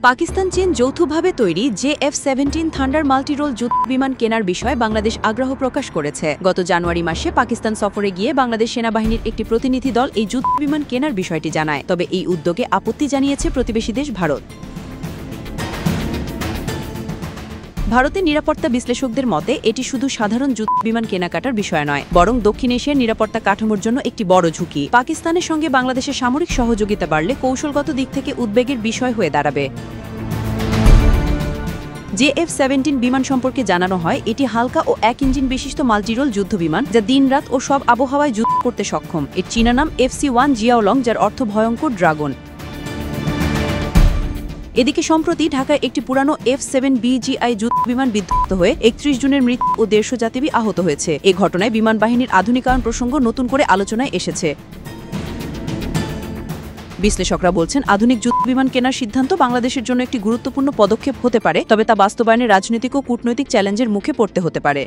পাকিস্তান চীন যৌথভাবে তৈরি JF-17 থান্ডার মাল্টিরোল যুদ্ধ বিমান কেনার বিষয়ে বাংলাদেশ আগ্রহ প্রকাশ করেছে। গত জানুয়ারি মাসে পাকিস্তান সফরে গিয়ে বাংলাদেশ সেনাবাহিনীর একটি প্রতিনিধি দল এই যুদ্ধ বিমান কেনার বিষয়টি জানায়। তবে এই উদ্যোগে আপত্তি জানিয়েছে প্রতিবেশী দেশ ভারত। ভারতের নিরাপত্তা বিশ্লেষকদের মতে এটি শুধু সাধারণ যুদ্ধ বিমান কেনাকাটার বিষয় নয়, বরং দক্ষিণ এশিয়ার নিরাপত্তা কাঠামোর জন্য একটি বড় ঝুঁকি। পাকিস্তানের সঙ্গে বাংলাদেশের সামরিক সহযোগিতা বাড়লে কৌশলগত দিক থেকে উদ্বেগের বিষয় হয়ে দাঁড়াবে। JF-17 বিমান সম্পর্কে জানানো হয়, এটি হালকা ও এক ইঞ্জিন বিশিষ্ট মাল্টিরোল যুদ্ধ বিমান, যা দিন-রাত ও সব আবহাওয়ায় যুদ্ধ করতে সক্ষম। এর চীনা নাম FC-1 জিয়াওলং, যার অর্থ ভয়ঙ্কর ড্রাগন। এদিকে সম্প্রতি ঢাকায় একটি পুরানো F-7BGI যুদ্ধ বিমান বিধ্বস্ত হয়ে 31 জনের মৃত্যু ও 150 যাত্রী আহত হয়েছে। এ ঘটনায় বিমান বাহিনীর আধুনিকায়ন প্রসঙ্গ নতুন করে আলোচনায় এসেছে। বিশ্লেষকরা বলছেন, আধুনিক যুদ্ধ বিমান কেনার সিদ্ধান্ত বাংলাদেশের জন্য একটি গুরুত্বপূর্ণ পদক্ষেপ হতে পারে, তবে তা বাস্তবায়নে রাজনৈতিক ও কূটনৈতিক চ্যালেঞ্জের মুখে পড়তে হতে পারে।